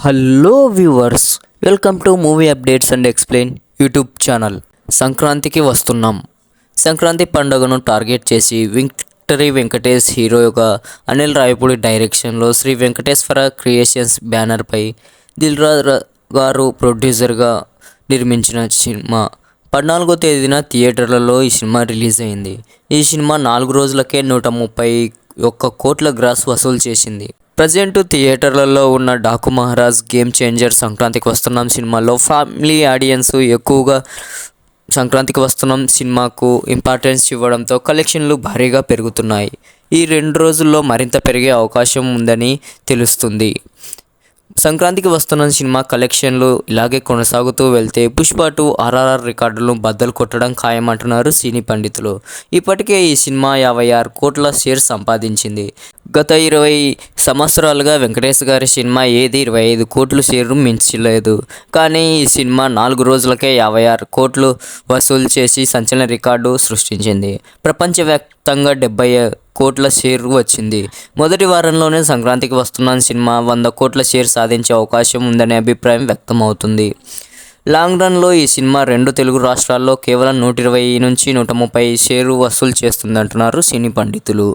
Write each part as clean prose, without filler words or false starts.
Hello viewers, welcome to movie updates and explain YouTube channel. సంక్రాంతికి వస్తున్నాం. సంక్రాంతి పండుగను target చేసి విక్టరీ వెంకటేష్ హీరోగా, అనిల్ రావిపూడి డైరెక్షన్లో శ్రీ వెంకటేశ్వర క్రియేషన్స్ బ్యానర్పై దిల్ రాజు గారు ప్రొడ్యూసర్గా నిర్మించిన సినిమా 14వ తేదీన థియేటర్లలో ఈ సినిమా రిలీజ్ అయింది. ఈ సినిమా 4 రోజులకే 131 కోట్ల గ్రాస్ వసూలు చేసింది. ప్రజెంట్ థియేటర్లలో ఉన్న డాకు మహారాజ్, గేమ్ చేంజర్, సంక్రాంతికి వస్తున్నాం సినిమాలో ఫ్యామిలీ ఆడియన్స్ ఎక్కువగా సంక్రాంతికి వస్తున్నాం సినిమాకు ఇంపార్టెన్స్ ఇవ్వడంతో కలెక్షన్లు భారీగా పెరుగుతున్నాయి. ఈ 2 రోజుల్లో మరింత పెరిగే అవకాశం ఉందని తెలుస్తుంది. సంక్రాంతికి వస్తున్న సినిమా కలెక్షన్లు ఇలాగే కొనసాగుతూ వెళ్తే పుష్ప 2 RRR రికార్డులను బద్దలు కొట్టడం ఖాయమంటున్నారు సినీ పండితులు. ఇప్పటికే ఈ సినిమా 56 కోట్ల షేర్ సంపాదించింది. గత 20 సంవత్సరాలుగా వెంకటేష్ గారి సినిమా ఏది 25 కోట్ల షేరు మించలేదు. కానీ ఈ సినిమా 4 రోజులకే 56 కోట్లు వసూలు చేసి సంచలన రికార్డు సృష్టించింది. ప్రపంచవ్యాప్తంగా 70 కోట్ల షేర్ వచ్చింది. మొదటి వారంలోనే సంక్రాంతికి వస్తున్న సినిమా 100 కోట్ల షేర్ సాధించే అవకాశం ఉందనే అభిప్రాయం వ్యక్తమవుతుంది. లాంగ్ రన్లో ఈ సినిమా 2 తెలుగు రాష్ట్రాల్లో కేవలం 120 నుంచి 130 షేరు వసూలు చేస్తుందంటున్నారు సినీ పండితులు.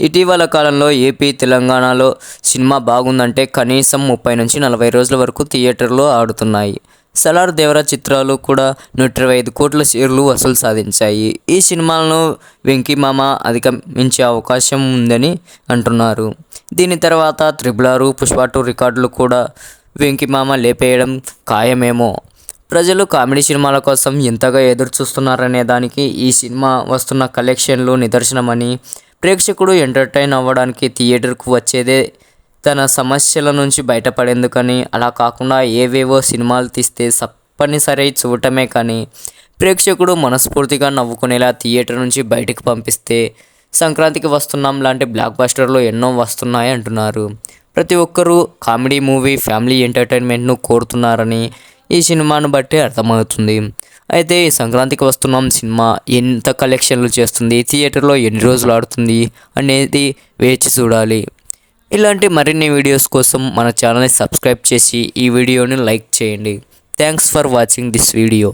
ఇటీవల కాలంలో ఏపీ, తెలంగాణలో సినిమా బాగుందంటే కనీసం 30 నుంచి 40 రోజుల వరకు థియేటర్లో ఆడుతున్నాయి. సలార్, దేవరా చిత్రాలు కూడా 125 కోట్ల షేర్లు వసూలు సాధించాయి. ఈ సినిమాలను వెంకీమామ అధిగమించే అవకాశం ఉందని అంటున్నారు. దీని తర్వాత RRR, పుష్ప 2 రికార్డులు కూడా వెంకీమామ లేపేయడం ఖాయమేమో. ప్రజలు కామెడీ సినిమాల కోసం ఎంతగా ఎదురు చూస్తున్నారనే దానికి ఈ సినిమా వస్తున్న కలెక్షన్లు నిదర్శనమని, ప్రేక్షకుడు ఎంటర్టైన్ అవ్వడానికి థియేటర్కు వచ్చేదే తన సమస్యల నుంచి బయటపడేందుకని. అలా కాకుండా ఏవేవో సినిమాలు తీస్తే తప్పనిసరి చూడటమే కానీ ప్రేక్షకుడు మనస్ఫూర్తిగా నవ్వుకునేలా థియేటర్ నుంచి బయటకు పంపిస్తే సంక్రాంతికి వస్తున్నాం లాంటి బ్లాక్ బస్టర్లు ఎన్నో వస్తున్నాయి అంటున్నారు. ప్రతి ఒక్కరూ కామెడీ మూవీ, ఫ్యామిలీ ఎంటర్టైన్మెంట్ను కోరుతున్నారని ఈ సినిమాను బట్టి అర్థమవుతుంది. అయితే ఈ సంక్రాంతికి వస్తున్నాం సినిమా ఎంత కలెక్షన్లు చేస్తుంది, థియేటర్లో ఎన్ని రోజులు ఆడుతుంది అనేది వేచి చూడాలి. ఇలాంటి మరిన్ని వీడియోస్ కోసం మన ఛానల్ని సబ్స్క్రైబ్ చేసి ఈ వీడియోని లైక్ చేయండి. Thanks for watching this video.